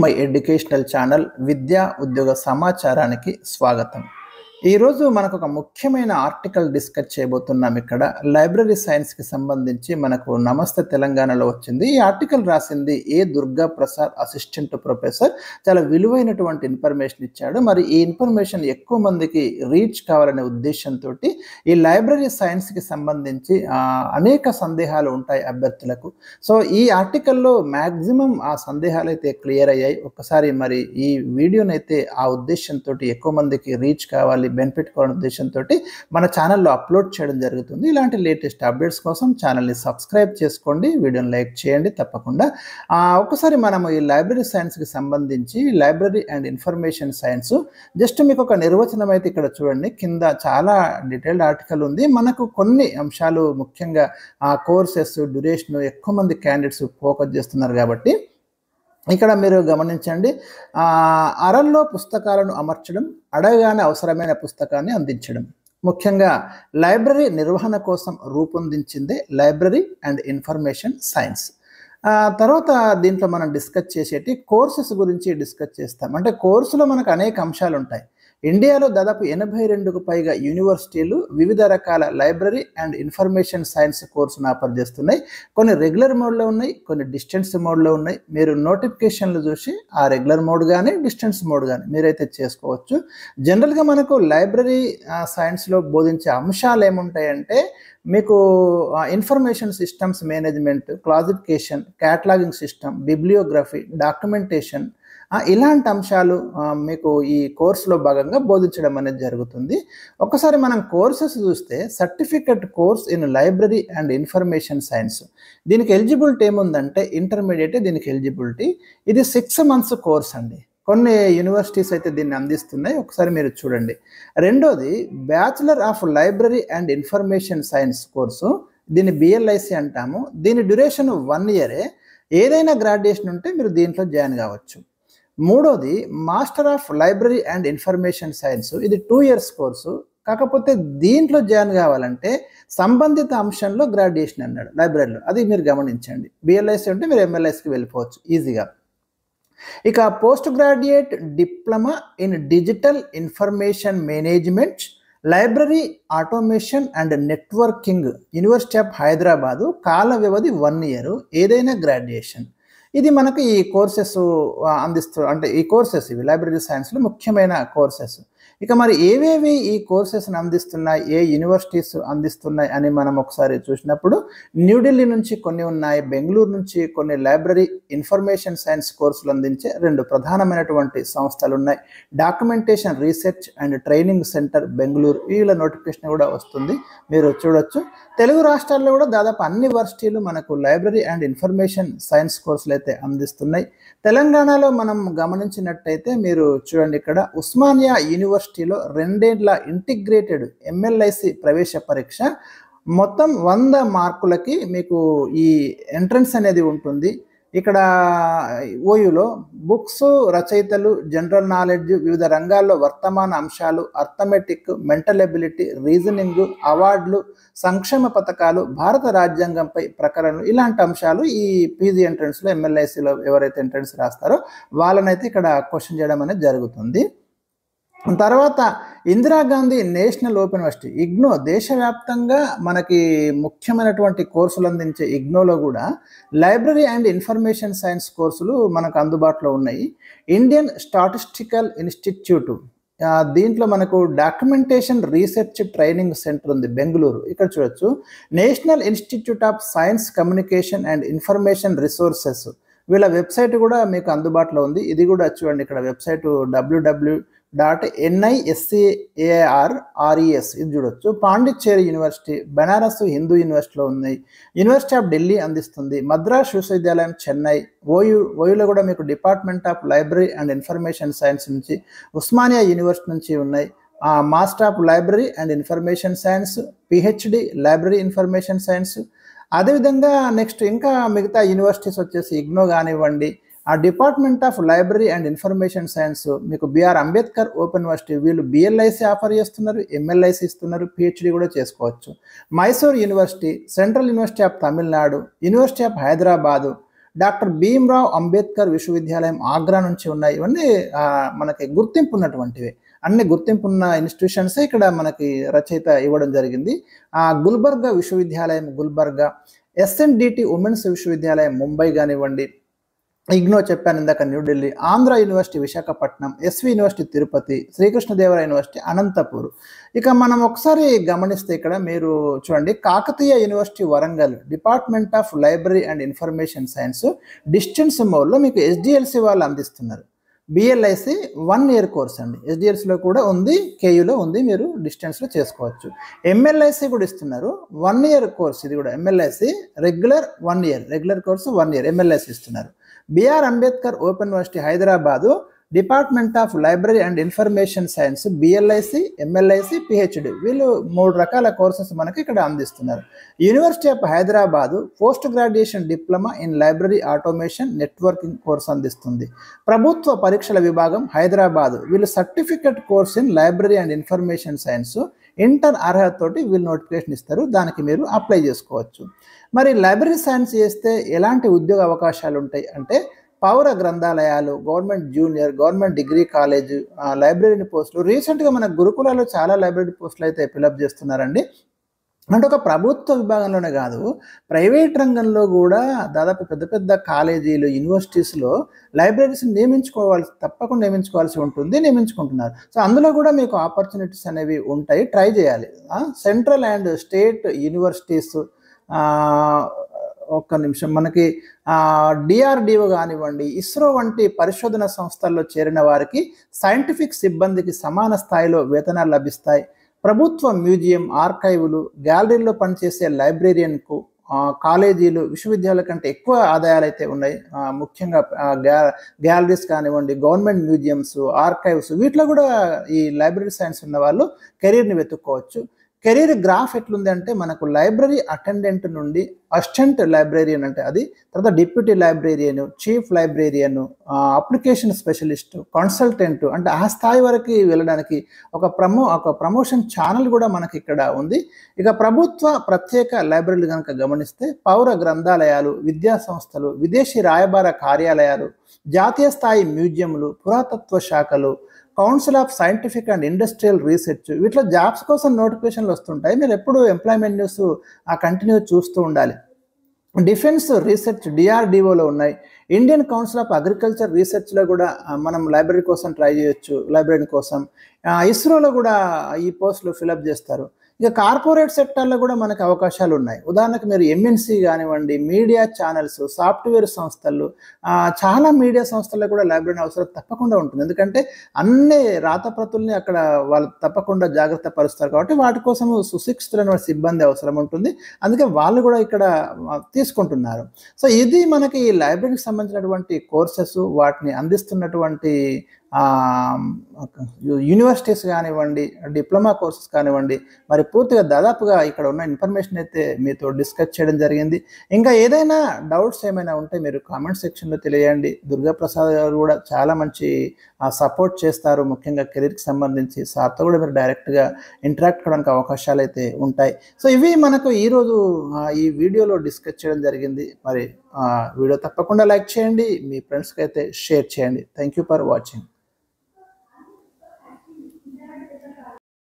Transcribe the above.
My educational channel విద్యా ఉద్యోగ సమాచారానికి స్వాగతం. ఈరోజు మనకు ఒక ముఖ్యమైన ఆర్టికల్ డిస్కస్ చేయబోతున్నాం. ఇక్కడ లైబ్రరీ సైన్స్కి సంబంధించి మనకు నమస్తే తెలంగాణలో వచ్చింది. ఈ ఆర్టికల్ రాసింది ఏ దుర్గా ప్రసాద్, అసిస్టెంట్ ప్రొఫెసర్. చాలా విలువైనటువంటి ఇన్ఫర్మేషన్ ఇచ్చాడు. మరి ఈ ఇన్ఫర్మేషన్ ఎక్కువ మందికి రీచ్ కావాలనే ఉద్దేశంతో ఈ లైబ్రరీ సైన్స్కి సంబంధించి అనేక సందేహాలు ఉంటాయి అభ్యర్థులకు. సో ఈ ఆర్టికల్లో మ్యాక్సిమం ఆ సందేహాలు అయితే క్లియర్ అయ్యాయి. ఒక్కసారి మరి ఈ వీడియోనైతే ఆ ఉద్దేశంతో ఎక్కువ మందికి రీచ్ కావాలి, బెనిఫిట్ కావాలనే ఉద్దేశంతో మన ఛానల్లో అప్లోడ్ చేయడం జరుగుతుంది. ఇలాంటి లేటెస్ట్ అప్డేట్స్ కోసం ఛానల్ని సబ్స్క్రైబ్ చేసుకోండి, వీడియోని లైక్ చేయండి తప్పకుండా. ఒకసారి మనము ఈ లైబ్రరీ సైన్స్కి సంబంధించి library and information science just మీకు ఒక నిర్వచనం అయితే ఇక్కడ చూడండి. కింద చాలా డీటెయిల్డ్ ఆర్టికల్ ఉంది. మనకు కొన్ని అంశాలు ముఖ్యంగా కోర్సెస్ డ్యూరేషన్ ఎక్కువ మంది క్యాండిడేట్స్ ఫోకస్ చేస్తున్నారు కాబట్టి ఇక్కడ మీరు గమనించండి. అరల్లో పుస్తకాలను అమర్చడం, అడగగానే అవసరమైన పుస్తకాన్ని అందించడం. ముఖ్యంగా లైబ్రరీ నిర్వహణ కోసం రూపొందించిందే లైబ్రరీ అండ్ ఇన్ఫర్మేషన్ సైన్స్. తర్వాత దీంట్లో మనం డిస్కస్ చేసేటి కోర్సెస్ గురించి డిస్కస్ చేస్తాం. అంటే కోర్సులో మనకు అనేక అంశాలు ఉంటాయి. ఇండియాలో దాదాపు 82కు పైగా యూనివర్సిటీలు వివిధ రకాల లైబ్రరీ అండ్ ఇన్ఫర్మేషన్ సైన్స్ కోర్సును ఆఫర్ చేస్తున్నాయి. కొన్ని రెగ్యులర్ మోడ్లో ఉన్నాయి, కొన్ని డిస్టెన్స్ మోడ్లో ఉన్నాయి. మీరు నోటిఫికేషన్లు చూసి ఆ రెగ్యులర్ మోడ్ కానీ డిస్టెన్స్ మోడ్ కానీ మీరైతే చేసుకోవచ్చు. జనరల్గా మనకు లైబ్రరీ సైన్స్లో బోధించే అంశాలు ఏముంటాయంటే మీకు information systems management, classification, cataloguing system, bibliography, documentation, ఇలాంటి అంశాలు మీకు ఈ కోర్సులో భాగంగా బోధించడం అనేది జరుగుతుంది. ఒకసారి మనం కోర్సెస్ చూస్తే certificate course in library and information science, దీనికి ఎలిజిబిలిటీ ఏముందంటే ఇంటర్మీడియట్ దీనికి ఎలిజిబిలిటీ. ఇది 6 months కోర్స్ అండి. కొన్ని యూనివర్సిటీస్ అయితే దీన్ని అందిస్తున్నాయి, ఒకసారి మీరు చూడండి. రెండోది bachelor of library and information science course, దీన్ని BLIC అంటాము. దీని డ్యూరేషన్ 1 year. ఏదైనా గ్రాడ్యుయేషన్ ఉంటే మీరు దీంట్లో జాయిన్ కావచ్చు. మూడోది master of library and information science, ఇది 2 years కోర్సు. కాకపోతే దీంట్లో జాయిన్ కావాలంటే సంబంధిత అంశంలో గ్రాడ్యుయేషన్ అన్నాడు లైబ్రరీలో, అది మీరు గమనించండి. BLIC ఉంటే మీరు MLICకి వెళ్ళిపోవచ్చు ఈజీగా. ఇక post graduate diploma in digital information management, library automation and networking, university of Hyderabad, కాల వ్యవధి 1 year, ఏదైనా గ్రాడ్యుయేషన్. ఇది మనకు ఈ కోర్సెస్ అంటే ఈ కోర్సెస్ ఇవి లైబ్రరీ సైన్స్లో ముఖ్యమైన కోర్సెస్. ఇక మరి ఏవేవి ఈ కోర్సెస్ని అందిస్తున్నాయి, ఏ యూనివర్సిటీస్ అందిస్తున్నాయి అని మనం ఒకసారి చూసినప్పుడు న్యూఢిల్లీ నుంచి కొన్ని ఉన్నాయి, బెంగళూరు నుంచి కొన్ని లైబ్రరీ ఇన్ఫర్మేషన్ సైన్స్ కోర్సులు అందించే 2 ప్రధానమైనటువంటి సంస్థలు ఉన్నాయి. Documentation research and training centre Bengaluru, వీళ్ళ నోటిఫికేషన్ కూడా వస్తుంది, మీరు చూడొచ్చు. తెలుగు రాష్ట్రాల్లో కూడా దాదాపు అన్ని యూనివర్సిటీలు మనకు లైబ్రరీ అండ్ ఇన్ఫర్మేషన్ సైన్స్ కోర్సులు అయితే అందిస్తున్నాయి. తెలంగాణలో మనం గమనించినట్టయితే మీరు చూడండి, ఇక్కడ ఉస్మానియా యూనివర్సిటీలో 2 ఏళ్ల ఇంటిగ్రేటెడ్ MLIC ప్రవేశ పరీక్ష, మొత్తం 100 మార్కులకి మీకు ఈ ఎంట్రన్స్ అనేది ఉంటుంది. ఇక్కడ ఓయూలో బుక్స్, రచయితలు, జనరల్ నాలెడ్జ్, వివిధ రంగాల్లో వర్తమాన అంశాలు, అర్థమెటిక్, మెంటల్ ఎబిలిటీ, రీజనింగ్, అవార్డులు, సంక్షేమ పథకాలు, భారత రాజ్యాంగంపై ప్రకరణలు, ఇలాంటి అంశాలు ఈ PG ఎంట్రన్స్లో MLICలో ఎవరైతే ఎంట్రన్స్ రాస్తారో వాళ్ళనైతే ఇక్కడ క్వశ్చన్ చేయడం అనేది జరుగుతుంది. తర్వాత Indira Gandhi national open university IGNOU, దేశవ్యాప్తంగా మనకి ముఖ్యమైనటువంటి కోర్సులు అందించే IGNOUలో కూడా లైబ్రరీ అండ్ ఇన్ఫర్మేషన్ సైన్స్ కోర్సులు మనకు అందుబాటులో ఉన్నాయి. ఇండియన్ స్టాటిస్టికల్ ఇన్స్టిట్యూట్, దీంట్లో మనకు డాక్యుమెంటేషన్ రీసెర్చ్ ట్రైనింగ్ సెంటర్ ఉంది బెంగళూరు, ఇక్కడ చూడొచ్చు. National institute of science communication and information resources, వీళ్ళ వెబ్సైట్ కూడా మీకు అందుబాటులో ఉంది. ఇది కూడా చూడండి, ఇక్కడ వెబ్సైట్ www.NISCARRES, ఇది చూడొచ్చు. పాండిచ్చేరి యూనివర్సిటీ, బెనారస్ హిందూ యూనివర్సిటీలో ఉన్నాయి. యూనివర్సిటీ ఆఫ్ ఢిల్లీ అందిస్తుంది. మద్రాస్ విశ్వవిద్యాలయం చెన్నై, ఓయూలో కూడా మీకు department of library and information science నుంచి, ఉస్మానియా యూనివర్సిటీ నుంచి ఉన్నాయి. Master of library and information science, PhD library information science. అదేవిధంగా నెక్స్ట్ ఇంకా మిగతా యూనివర్సిటీస్ వచ్చేసి IGNOU కానివ్వండి, ఆ department of library and information science మీకు BR అంబేద్కర్ ఓపెన్ యూనివర్సిటీ, వీళ్ళు BLIC ఆఫర్ చేస్తున్నారు, MLIC ఇస్తున్నారు, PhD కూడా చేసుకోవచ్చు. Mysore university, central university of Tamil Nadu, university of Hyderabad, doctor Bhimrao Ambedkar విశ్వవిద్యాలయం ఆగ్రా నుంచి ఉన్నాయి. ఇవన్నీ మనకి గుర్తింపు ఉన్నటువంటివి, అన్ని గుర్తింపు ఉన్న ఇన్స్టిట్యూషన్సే ఇక్కడ మనకి రచయిత ఇవ్వడం జరిగింది. గుల్బర్గా విశ్వవిద్యాలయం గుల్బర్గా, ఎస్ఎన్డిటి ఉమెన్స్ విశ్వవిద్యాలయం ముంబై కానివ్వండి, ఇగ్నో చెప్పాను ఇందాక New Delhi, Andhra university Visakhapatnam, SV university Tirupati, Sri Krishnadevaraya university Anantapur. ఇక మనం ఒకసారి గమనిస్తే ఇక్కడ మీరు చూడండి, Kakatiya university Warangal department of library and information science distance మోడ్లో మీకు ఎస్డిఎల్సి వాళ్ళు అందిస్తున్నారు. బిఎల్ఐసి 1 year కోర్స్ అండి, ఎస్డిఎల్సిలో కూడా ఉంది, కేయూలో ఉంది, మీరు డిస్టెన్స్లో చేసుకోవచ్చు. ఎంఎల్ఐసి కూడా ఇస్తున్నారు, 1 year కోర్స్, ఇది కూడా MLIC regular 1 year, regular course 1 year MLIC ఇస్తున్నారు. B R Ambedkar open university Hyderabad department of library and information science BLIC, MLIC, PhD, వీళ్ళు 3 రకాల కోర్సెస్ మనకి ఇక్కడ అందిస్తున్నారు. University of Hyderabad post graduation diploma in library automation networking course అందిస్తుంది. ప్రభుత్వ పరీక్షల విభాగం హైదరాబాదు వీళ్ళు certificate course in library and information science inter అర్హతతోటి వీళ్ళు నోటిఫికేషన్ ఇస్తారు, దానికి మీరు అప్లై చేసుకోవచ్చు. మరి లైబ్రరీ సైన్స్ చేస్తే ఎలాంటి ఉద్యోగ అవకాశాలు ఉంటాయి అంటే, పౌర గ్రంథాలయాలు, government junior, government degree college library పోస్టులు. రీసెంట్గా మన గురుకులాల్లో చాలా లైబ్రరీ పోస్టులు అయితే ఫిలప్ చేస్తున్నారండి. అంటే ఒక ప్రభుత్వ విభాగంలోనే కాదు, ప్రైవేట్ రంగంలో కూడా దాదాపు పెద్ద పెద్ద కాలేజీలు, యూనివర్సిటీస్లో లైబ్రరీస్ని తప్పకుండా నియమించుకోవాల్సి ఉంటుంది, నియమించుకుంటున్నారు. సో అందులో కూడా మీకు ఆపర్చునిటీస్ అనేవి ఉంటాయి, ట్రై చేయాలి. సెంట్రల్ అండ్ స్టేట్ యూనివర్సిటీస్, ఒక్క నిమిషం, మనకి డిఆర్డిఓ కానివ్వండి, ఇస్రో వంటి పరిశోధన సంస్థల్లో చేరిన వారికి సైంటిఫిక్ సిబ్బందికి సమాన స్థాయిలో వేతనాలు లభిస్తాయి. ప్రభుత్వ మ్యూజియం, ఆర్కైవులు, గ్యాలరీల్లో పనిచేసే లైబ్రేరియన్కు కాలేజీలు, విశ్వవిద్యాలయాల కంటే ఎక్కువ ఆదాయాలు అయితే ఉన్నాయి. ముఖ్యంగా గ్యాలరీస్ కానివ్వండి, గవర్నమెంట్ మ్యూజియంస్, ఆర్కైవ్స్, వీటిలో కూడా ఈ లైబ్రరీ సైన్స్ ఉన్న వాళ్ళు కెరీర్ని వెతుక్కోవచ్చు. కెరీర్ గ్రాఫ్ ఎట్లుంది అంటే, మనకు లైబ్రరీ అటెండెంట్ నుండి అసిస్టెంట్ లైబ్రేరియన్ అంటే అది, తర్వాత deputy librarian, chief librarian, application specialist, consultant, అంటే ఆ స్థాయి వరకు వెళ్ళడానికి ఒక ప్రమోషన్ ఛానల్ కూడా మనకి ఇక్కడ ఉంది. ఇక ప్రభుత్వ ప్రత్యేక లైబ్రరీలు కనుక గమనిస్తే, పౌర గ్రంథాలయాలు, విద్యా సంస్థలు, విదేశీ రాయబార కార్యాలయాలు, జాతీయ స్థాయి మ్యూజియంలు, పురాతత్వ శాఖలు, council of scientific and industrial research, వీటిలో జాబ్స్ కోసం నోటిఫికేషన్లు వస్తుంటాయి. మీరు ఎప్పుడు ఎంప్లాయ్మెంట్ న్యూస్ కంటిన్యూ చూస్తూ ఉండాలి. డిఫెన్స్ రీసెర్చ్ డిఆర్డిఓలో ఉన్నాయి. ఇండియన్ కౌన్సిల్ ఆఫ్ అగ్రికల్చర్ రీసెర్చ్లో కూడా మనం లైబ్రరీ కోసం ట్రై చేయొచ్చు, లైబ్రరీ కోసం. ఇస్రోలో కూడా ఈ పోస్టులు ఫిలప్ చేస్తారు. ఇక కార్పొరేట్ సెక్టార్లో కూడా మనకు అవకాశాలు ఉన్నాయి. ఉదాహరణకు మీరు ఎంఎన్సి కానివ్వండి, మీడియా ఛానల్స్, సాఫ్ట్వేర్ సంస్థలు, చాలా మీడియా సంస్థల్లో కూడా లైబ్రరీ అవసరం తప్పకుండా ఉంటుంది. ఎందుకంటే అన్ని రాతప్రతుల్ని అక్కడ వాళ్ళు తప్పకుండా జాగ్రత్త పరుస్తారు కాబట్టి వాటి కోసం సుశిక్షితులైన సిబ్బంది అవసరం ఉంటుంది. అందుకే వాళ్ళు కూడా ఇక్కడ తీసుకుంటున్నారు. సో ఇది మనకి ఈ లైబ్రరీకి సంబంధించినటువంటి కోర్సెస్, వాటిని అందిస్తున్నటువంటి యూనివర్సిటీస్ కానివ్వండి, డిప్లొమా కోర్సెస్ కానివ్వండి, మరి పూర్తిగా దాదాపుగా ఇక్కడ ఉన్న ఇన్ఫర్మేషన్ అయితే మీతో డిస్కస్ చేయడం జరిగింది. ఇంకా ఏదైనా డౌట్స్ ఏమైనా ఉంటే మీరు కామెంట్ సెక్షన్లో తెలియండి. దుర్గాప్రసాద్ గారు కూడా చాలా మంచి సపోర్ట్ చేస్తారు, ముఖ్యంగా కెరీర్కి సంబంధించి. సార్తో కూడా మీరు డైరెక్ట్గా ఇంటరాక్ట్ కావడానికి అవకాశాలు అయితే ఉంటాయి. సో ఇవి మనకు ఈరోజు ఈ వీడియోలో డిస్కస్ చేయడం జరిగింది. మరి వీడియో తప్పకుండా లైక్ చేయండి, మీ ఫ్రెండ్స్కి అయితే షేర్ చేయండి. Thank you for watching.